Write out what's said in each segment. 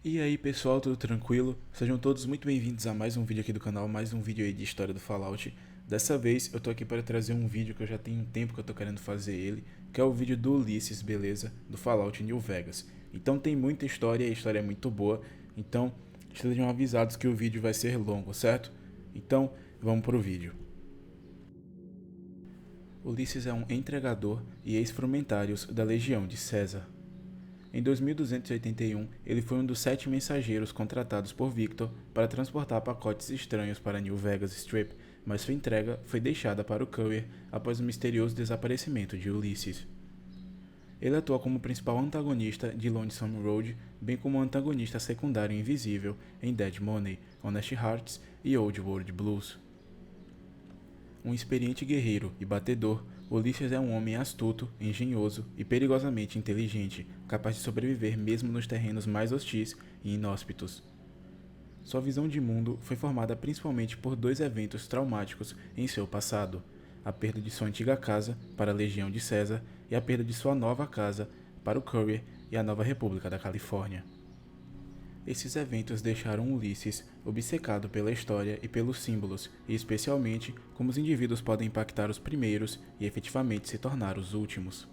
E aí pessoal, tudo tranquilo? Sejam todos muito bem-vindos a mais um vídeo aqui do canal, mais um vídeo aí de história do Fallout. Dessa vez eu tô aqui para trazer um vídeo que eu já tenho um tempo que eu tô querendo fazer ele, que é o vídeo do Ulisses, beleza? Do Fallout New Vegas. Então tem muita história e a história é muito boa, então estejam avisados que o vídeo vai ser longo, certo? Então vamos pro vídeo. Ulisses é um entregador e ex-frumentários da Legião de César. Em 2281, ele foi um dos 7 mensageiros contratados por Victor para transportar pacotes estranhos para New Vegas Strip, mas sua entrega foi deixada para o Courier após o misterioso desaparecimento de Ulysses. Ele atua como principal antagonista de Lonesome Road, bem como antagonista secundário invisível em Dead Money, Honest Hearts e Old World Blues. Um experiente guerreiro e batedor, Ulisses é um homem astuto, engenhoso e perigosamente inteligente, capaz de sobreviver mesmo nos terrenos mais hostis e inóspitos. Sua visão de mundo foi formada principalmente por dois eventos traumáticos em seu passado: a perda de sua antiga casa para a Legião de César e a perda de sua nova casa para o Courier e a Nova República da Califórnia. Esses eventos deixaram Ulisses obcecado pela história e pelos símbolos, e especialmente como os indivíduos podem impactar os primeiros e efetivamente se tornar os últimos.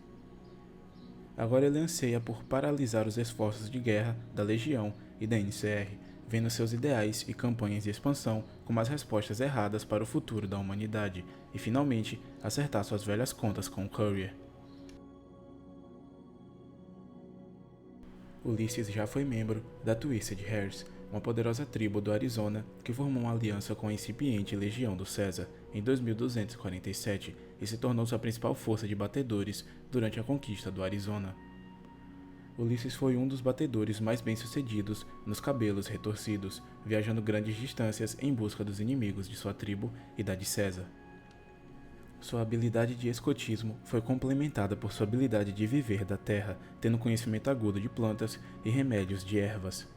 Agora ele anseia por paralisar os esforços de guerra da Legião e da NCR, vendo seus ideais e campanhas de expansão como as respostas erradas para o futuro da humanidade, e finalmente acertar suas velhas contas com o Courier. Ulisses já foi membro da Twisted Hairs, uma poderosa tribo do Arizona que formou uma aliança com a incipiente Legião do César em 2247 e se tornou sua principal força de batedores durante a conquista do Arizona. Ulisses foi um dos batedores mais bem-sucedidos nos cabelos retorcidos, viajando grandes distâncias em busca dos inimigos de sua tribo e da de César. Sua habilidade de escotismo foi complementada por sua habilidade de viver da terra, tendo conhecimento agudo de plantas e remédios de ervas.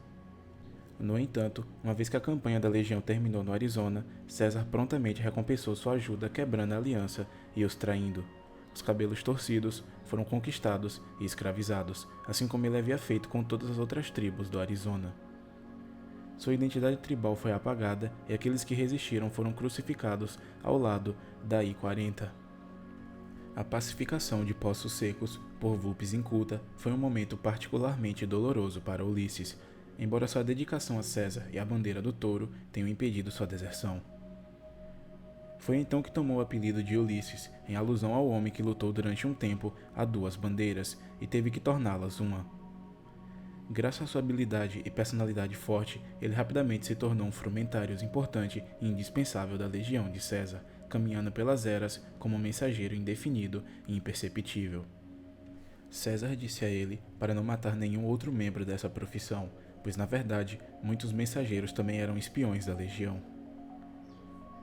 No entanto, uma vez que a campanha da Legião terminou no Arizona, César prontamente recompensou sua ajuda quebrando a aliança e os traindo. Os cabelos torcidos foram conquistados e escravizados, assim como ele havia feito com todas as outras tribos do Arizona. Sua identidade tribal foi apagada e aqueles que resistiram foram crucificados ao lado da I-40. A pacificação de Poços Secos por Vulpes Inculta foi um momento particularmente doloroso para Ulisses, embora sua dedicação a César e a bandeira do touro tenham impedido sua deserção. Foi então que tomou o apelido de Ulisses, em alusão ao homem que lutou durante um tempo a duas bandeiras e teve que torná-las uma. Graças à sua habilidade e personalidade forte, ele rapidamente se tornou um frumentário importante e indispensável da Legião de César, caminhando pelas eras como um mensageiro indefinido e imperceptível. César disse a ele para não matar nenhum outro membro dessa profissão, pois na verdade muitos mensageiros também eram espiões da Legião.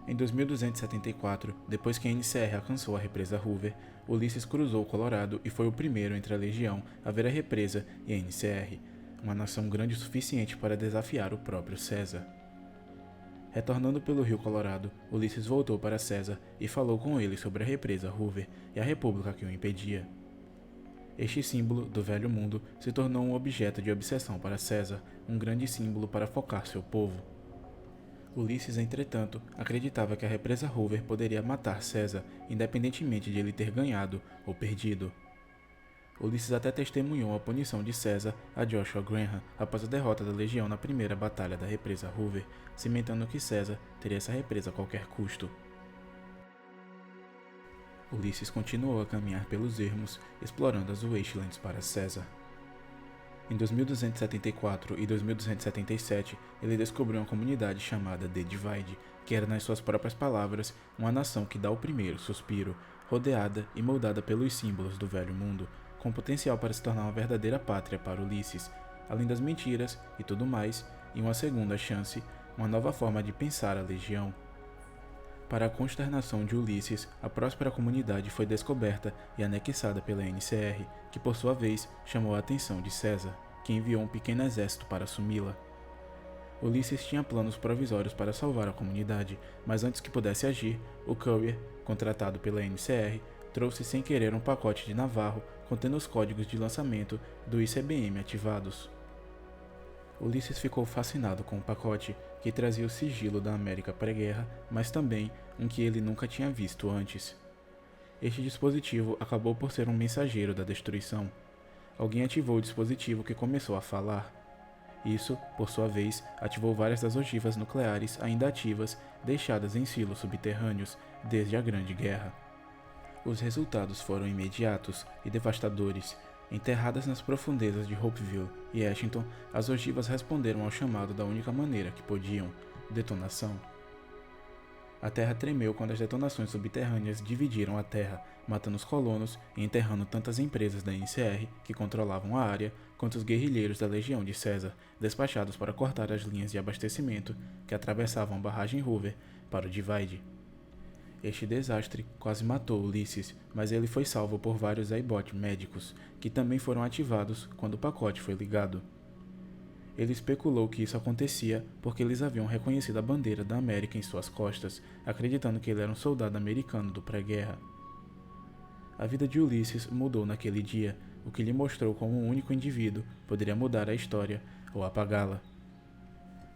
Em 2274, depois que a NCR alcançou a represa Hoover, Ulisses cruzou o Colorado e foi o primeiro entre a Legião a ver a represa e a NCR, uma nação grande o suficiente para desafiar o próprio César. Retornando pelo rio Colorado, Ulisses voltou para César e falou com ele sobre a represa Hoover e a república que o impedia. Este símbolo do Velho Mundo se tornou um objeto de obsessão para César, um grande símbolo para focar seu povo. Ulisses, entretanto, acreditava que a represa Hoover poderia matar César, independentemente de ele ter ganhado ou perdido. Ulisses até testemunhou a punição de César a Joshua Graham após a derrota da Legião na primeira batalha da represa Hoover, cimentando que César teria essa represa a qualquer custo. Ulisses continuou a caminhar pelos ermos, explorando as Wastelands para César. Em 2274 e 2277, ele descobriu uma comunidade chamada The Divide, que era, nas suas próprias palavras, uma nação que dá o primeiro suspiro, rodeada e moldada pelos símbolos do Velho Mundo, com potencial para se tornar uma verdadeira pátria para Ulisses, além das mentiras e tudo mais, e uma segunda chance, uma nova forma de pensar a Legião. Para a consternação de Ulisses, a próspera comunidade foi descoberta e anexada pela NCR, que por sua vez chamou a atenção de César, que enviou um pequeno exército para assumi-la. Ulisses tinha planos provisórios para salvar a comunidade, mas antes que pudesse agir, o Courier, contratado pela NCR, trouxe sem querer um pacote de Navarro contendo os códigos de lançamento do ICBM ativados. Ulisses ficou fascinado com o pacote, que trazia o sigilo da América pré-guerra, mas também um que ele nunca tinha visto antes. Este dispositivo acabou por ser um mensageiro da destruição. Alguém ativou o dispositivo que começou a falar. Isso, por sua vez, ativou várias das ogivas nucleares ainda ativas deixadas em silos subterrâneos desde a Grande Guerra. Os resultados foram imediatos e devastadores. Enterradas nas profundezas de Hopeville e Ashington, as ogivas responderam ao chamado da única maneira que podiam: detonação. A terra tremeu quando as detonações subterrâneas dividiram a terra, matando os colonos e enterrando tantas empresas da NCR que controlavam a área, quanto os guerrilheiros da Legião de César, despachados para cortar as linhas de abastecimento que atravessavam a barragem Hoover para o Divide. Este desastre quase matou Ulisses, mas ele foi salvo por vários Aibot médicos, que também foram ativados quando o pacote foi ligado. Ele especulou que isso acontecia porque eles haviam reconhecido a bandeira da América em suas costas, acreditando que ele era um soldado americano do pré-guerra. A vida de Ulisses mudou naquele dia, o que lhe mostrou como um único indivíduo poderia mudar a história ou apagá-la.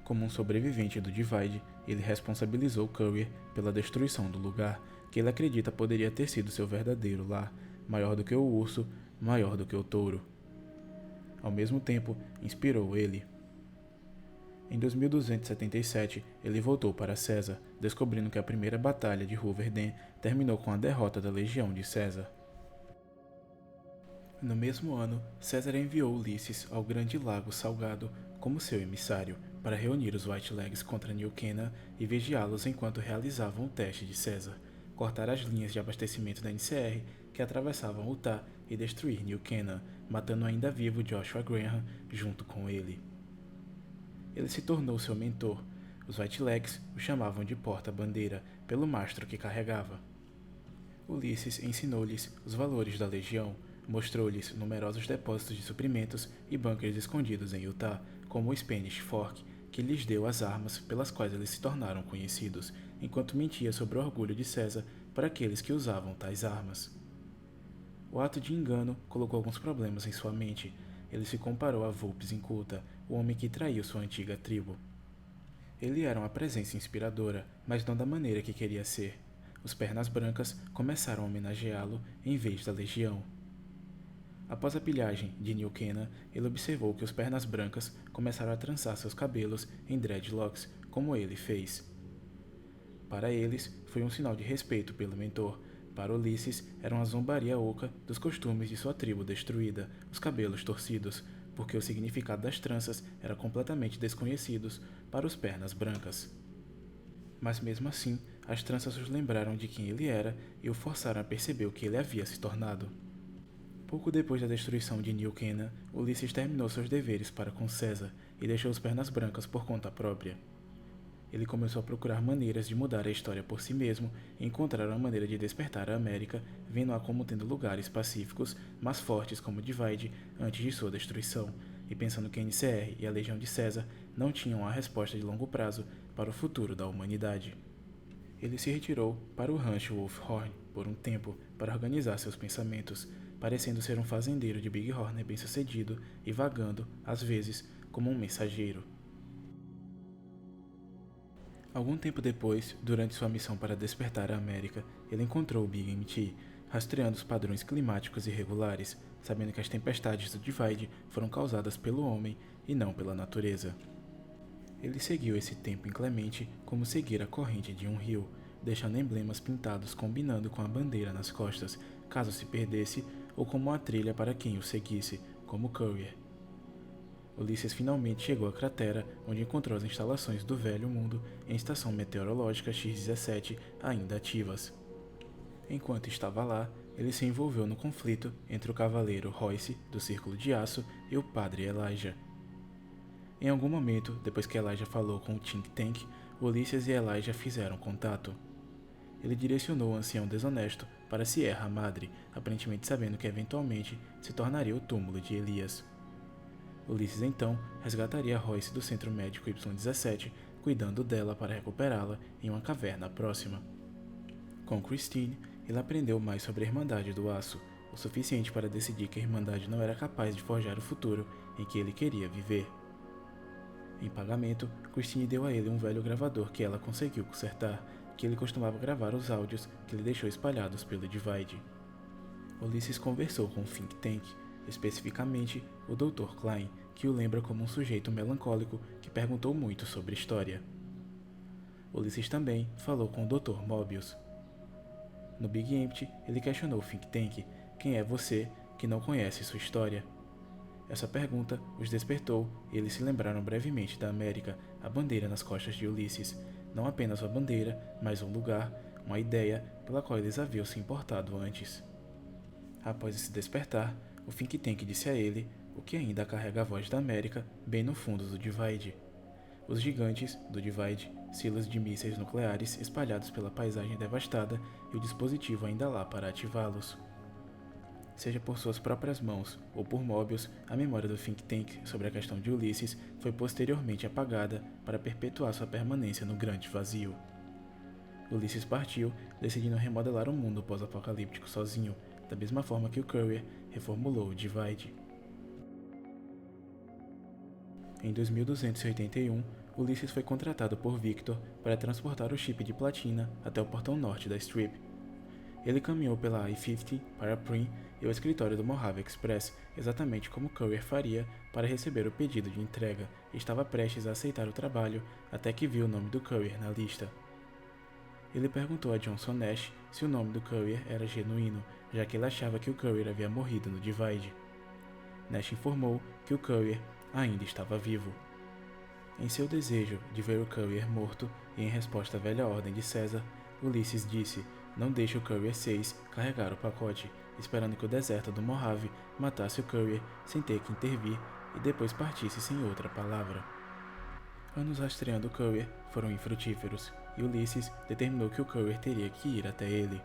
Como um sobrevivente do Divide, ele responsabilizou Courier pela destruição do lugar, que ele acredita poderia ter sido seu verdadeiro lar, maior do que o urso, maior do que o touro. Ao mesmo tempo, inspirou ele. Em 2277, ele voltou para César, descobrindo que a primeira batalha de Hoover Dam terminou com a derrota da Legião de César. No mesmo ano, César enviou Ulisses ao Grande Lago Salgado como seu emissário, para reunir os White Legs contra New Canaan e vigiá-los enquanto realizavam o teste de César, cortar as linhas de abastecimento da NCR que atravessavam Utah e destruir New Canaan, matando ainda vivo Joshua Graham junto com ele. Ele se tornou seu mentor. Os White Legs o chamavam de porta-bandeira, pelo mastro que carregava. Ulisses ensinou-lhes os valores da Legião, mostrou-lhes numerosos depósitos de suprimentos e bunkers escondidos em Utah, como o Spanish Fork, que lhes deu as armas pelas quais eles se tornaram conhecidos, enquanto mentia sobre o orgulho de César para aqueles que usavam tais armas. O ato de engano colocou alguns problemas em sua mente. Ele se comparou a Vulpes inculta, o homem que traiu sua antiga tribo. Ele era uma presença inspiradora, mas não da maneira que queria ser. Os Pernas Brancas começaram a homenageá-lo em vez da Legião. Após a pilhagem de New Canaan, ele observou que os Pernas Brancas começaram a trançar seus cabelos em dreadlocks, como ele fez. Para eles, foi um sinal de respeito pelo mentor. Para Ulisses, era uma zombaria oca dos costumes de sua tribo destruída, os cabelos torcidos, porque o significado das tranças era completamente desconhecido para os Pernas Brancas. Mas mesmo assim, as tranças os lembraram de quem ele era e o forçaram a perceber o que ele havia se tornado. Pouco depois da destruição de New Canaan, Ulisses terminou seus deveres para com César e deixou os Pernas Brancas por conta própria. Ele começou a procurar maneiras de mudar a história por si mesmo e encontrar uma maneira de despertar a América, vendo-a como tendo lugares pacíficos, mas fortes como Divide antes de sua destruição, e pensando que a NCR e a Legião de César não tinham a resposta de longo prazo para o futuro da humanidade. Ele se retirou para o rancho Wolfhorn por um tempo para organizar seus pensamentos, parecendo ser um fazendeiro de Bighorn bem-sucedido e vagando, às vezes, como um mensageiro. Algum tempo depois, durante sua missão para despertar a América, ele encontrou o Big MT, rastreando os padrões climáticos irregulares, sabendo que as tempestades do Divide foram causadas pelo homem e não pela natureza. Ele seguiu esse tempo inclemente como seguir a corrente de um rio, deixando emblemas pintados combinando com a bandeira nas costas, caso se perdesse, ou como uma trilha para quem o seguisse, como Courier. Ulisses finalmente chegou à cratera, onde encontrou as instalações do Velho Mundo em estação meteorológica X-17 ainda ativas. Enquanto estava lá, ele se envolveu no conflito entre o cavaleiro Royce, do Círculo de Aço, e o padre Elijah. Em algum momento, depois que Elijah falou com o Think Tank, Ulisses e Elijah fizeram contato. Ele direcionou o ancião desonesto para Sierra Madre, aparentemente sabendo que eventualmente se tornaria o túmulo de Elias. Ulisses então resgataria Royce do Centro Médico Y-17, cuidando dela para recuperá-la em uma caverna próxima. Com Christine, ele aprendeu mais sobre a Irmandade do Aço, o suficiente para decidir que a Irmandade não era capaz de forjar o futuro em que ele queria viver. Em pagamento, Christine deu a ele um velho gravador que ela conseguiu consertar, que ele costumava gravar os áudios que ele deixou espalhados pelo Divide. Ulysses conversou com o Think Tank, especificamente o Dr. Klein, que o lembra como um sujeito melancólico que perguntou muito sobre história. Ulysses também falou com o Dr. Mobius. No Big Empty, ele questionou o Think Tank: quem é você que não conhece sua história? Essa pergunta os despertou e eles se lembraram brevemente da América, a bandeira nas costas de Ulysses, não apenas uma bandeira, mas um lugar, uma ideia pela qual eles haviam se importado antes. Após esse despertar, o Think Tank disse a ele o que ainda carrega a voz da América bem no fundo do Divide. Os gigantes do Divide, silos de mísseis nucleares espalhados pela paisagem devastada e o dispositivo ainda lá para ativá-los. Seja por suas próprias mãos ou por Mobius, a memória do Think Tank sobre a questão de Ulysses foi posteriormente apagada para perpetuar sua permanência no grande vazio. Ulysses partiu, decidindo remodelar o mundo pós-apocalíptico sozinho, da mesma forma que o Courier reformulou o Divide. Em 2281, Ulysses foi contratado por Victor para transportar o chip de platina até o portão norte da Strip. Ele caminhou pela I-50 para Prim e o escritório do Mojave Express, exatamente como Courier faria para receber o pedido de entrega, e estava prestes a aceitar o trabalho até que viu o nome do Courier na lista. Ele perguntou a Johnson Nash se o nome do Courier era genuíno, já que ele achava que o Courier havia morrido no Divide. Nash informou que o Courier ainda estava vivo. Em seu desejo de ver o Courier morto e em resposta à velha ordem de César, Ulysses disse: não deixe o Courier 6 carregar o pacote, esperando que o deserto do Mojave matasse o Courier sem ter que intervir e depois partisse sem outra palavra. Anos rastreando o Courier foram infrutíferos, e Ulysses determinou que o Courier teria que ir até ele.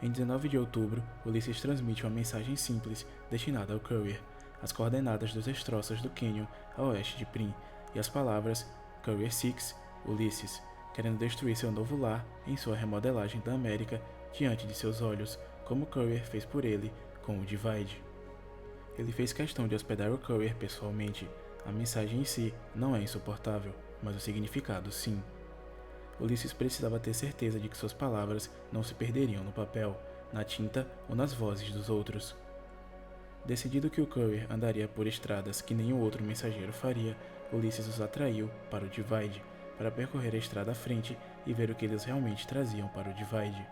Em 19 de outubro, Ulysses transmite uma mensagem simples destinada ao Courier, as coordenadas dos destroços do Canyon a oeste de Prim, e as palavras Courier 6, Ulysses, querendo destruir seu novo lar em sua remodelagem da América diante de seus olhos, como Courier fez por ele com o Divide. Ele fez questão de hospedar o Courier pessoalmente. A mensagem em si não é insuportável, mas o significado sim. Ulysses precisava ter certeza de que suas palavras não se perderiam no papel, na tinta ou nas vozes dos outros. Decidido que o Courier andaria por estradas que nenhum outro mensageiro faria, Ulysses os atraiu para o Divide, para percorrer a estrada à frente e ver o que eles realmente traziam para o Divide.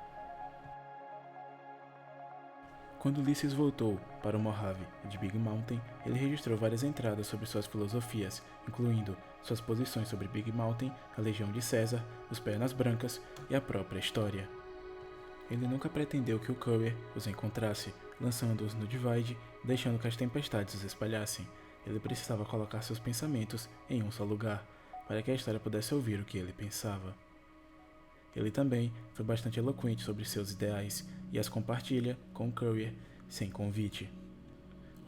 Quando Ulysses voltou para o Mojave de Big Mountain, ele registrou várias entradas sobre suas filosofias, incluindo suas posições sobre Big Mountain, a Legião de César, os Pernas Brancas e a própria história. Ele nunca pretendeu que o Courier os encontrasse, lançando-os no Divide, deixando que as tempestades os espalhassem. Ele precisava colocar seus pensamentos em um só lugar, para que a história pudesse ouvir o que ele pensava. Ele também foi bastante eloquente sobre seus ideais e as compartilha com o Courier sem convite.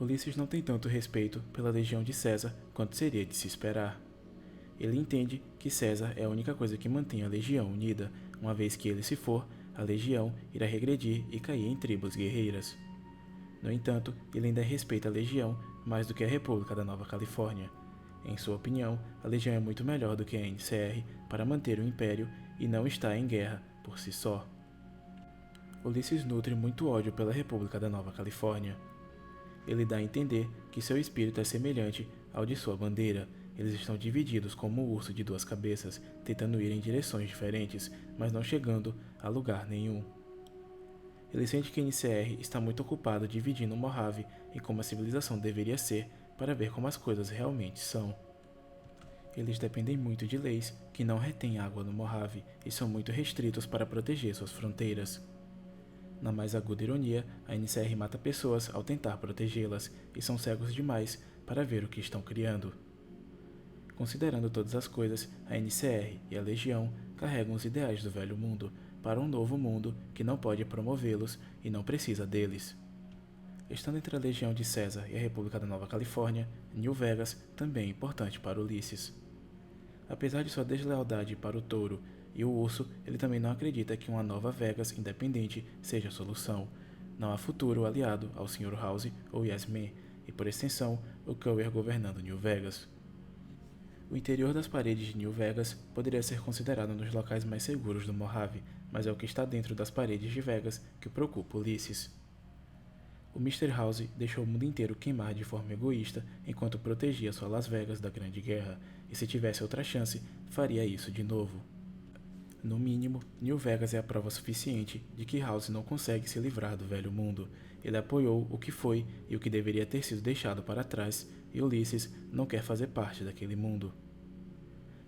Ulysses não tem tanto respeito pela Legião de César quanto seria de se esperar. Ele entende que César é a única coisa que mantém a Legião unida, uma vez que ele se for, a Legião irá regredir e cair em tribos guerreiras. No entanto, ele ainda respeita a Legião mais do que a República da Nova Califórnia. Em sua opinião, a Legião é muito melhor do que a NCR para manter o Império e não está em guerra por si só. Ulysses nutre muito ódio pela República da Nova Califórnia. Ele dá a entender que seu espírito é semelhante ao de sua bandeira. Eles estão divididos como o urso de duas cabeças, tentando ir em direções diferentes, mas não chegando a lugar nenhum. Ele sente que a NCR está muito ocupado dividindo o Mojave em como a civilização deveria ser para ver como as coisas realmente são. Eles dependem muito de leis que não retêm água no Mojave e são muito restritos para proteger suas fronteiras. Na mais aguda ironia, a NCR mata pessoas ao tentar protegê-las e são cegos demais para ver o que estão criando. Considerando todas as coisas, a NCR e a Legião carregam os ideais do velho mundo para um novo mundo que não pode promovê-los e não precisa deles. Estando entre a Legião de César e a República da Nova Califórnia, New Vegas também é importante para Ulysses. Apesar de sua deslealdade para o touro e o urso, ele também não acredita que uma nova Vegas independente seja a solução. Não há futuro aliado ao Sr. House ou Yes Man, e por extensão, o Courier governando New Vegas. O interior das paredes de New Vegas poderia ser considerado um dos locais mais seguros do Mojave, mas é o que está dentro das paredes de Vegas que preocupa Ulysses. O Mr. House deixou o mundo inteiro queimar de forma egoísta enquanto protegia sua Las Vegas da Grande Guerra, e se tivesse outra chance, faria isso de novo. No mínimo, New Vegas é a prova suficiente de que House não consegue se livrar do velho mundo. Ele apoiou o que foi e o que deveria ter sido deixado para trás, e Ulysses não quer fazer parte daquele mundo.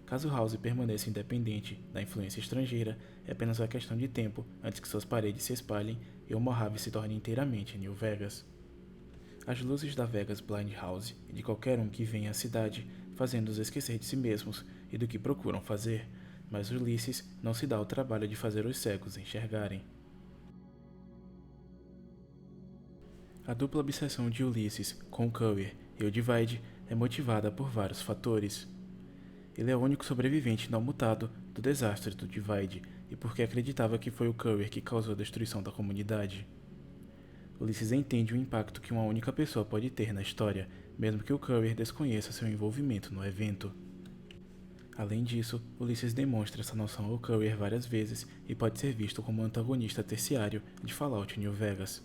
Caso House permaneça independente da influência estrangeira, é apenas uma questão de tempo antes que suas paredes se espalhem e o Mojave se torne inteiramente New Vegas. As luzes da Vegas Blind House e de qualquer um que venha à cidade, fazendo-os esquecer de si mesmos e do que procuram fazer, mas Ulysses não se dá o trabalho de fazer os cegos enxergarem. A dupla obsessão de Ulysses com o Courier e o Divide é motivada por vários fatores. Ele é o único sobrevivente não mutado do desastre do Divide e porque acreditava que foi o Courier que causou a destruição da comunidade. Ulysses entende o impacto que uma única pessoa pode ter na história, mesmo que o Courier desconheça seu envolvimento no evento. Além disso, Ulysses demonstra essa noção ao Courier várias vezes e pode ser visto como um antagonista terciário de Fallout New Vegas.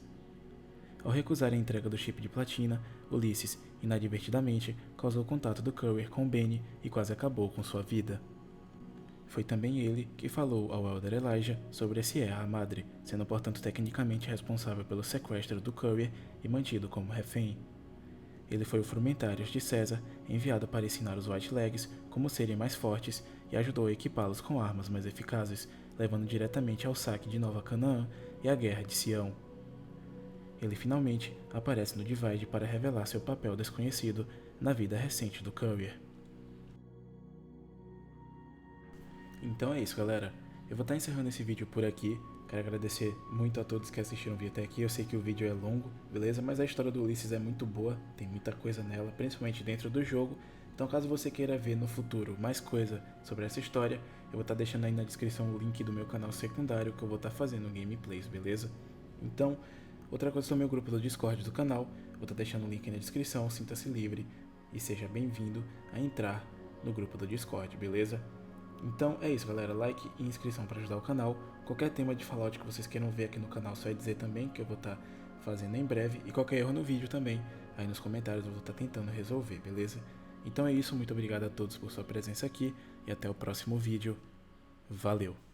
Ao recusar a entrega do chip de platina, Ulysses, inadvertidamente, causou o contato do Courier com Benny e quase acabou com sua vida. Foi também ele que falou ao Elder Elijah sobre a Sierra Madre, sendo portanto tecnicamente responsável pelo sequestro do Courier e mantido como refém. Ele foi o Frumentários de César, enviado para ensinar os White Legs como serem mais fortes e ajudou a equipá-los com armas mais eficazes, levando diretamente ao saque de Nova Canaã e à Guerra de Sião. Ele finalmente aparece no Divide para revelar seu papel desconhecido na vida recente do Courier. Então é isso, galera. Eu vou estar encerrando esse vídeo por aqui. Quero agradecer muito a todos que assistiram o vídeo até aqui. Eu sei que o vídeo é longo, beleza? Mas a história do Ulysses é muito boa, tem muita coisa nela, principalmente dentro do jogo. Então caso você queira ver no futuro mais coisa sobre essa história, eu vou estar deixando aí na descrição o link do meu canal secundário que eu vou estar fazendo gameplays, beleza? Então, outra coisa sobre o meu grupo do Discord do canal, vou estar deixando o link aí na descrição, sinta-se livre e seja bem-vindo a entrar no grupo do Discord, beleza? Então é isso, galera, like e inscrição para ajudar o canal. Qualquer tema de Fallout que vocês queiram ver aqui no canal, só é dizer também que eu vou estar fazendo em breve. E qualquer erro no vídeo também, aí nos comentários eu vou estar tentando resolver, beleza? Então é isso, muito obrigado a todos por sua presença aqui e até o próximo vídeo. Valeu!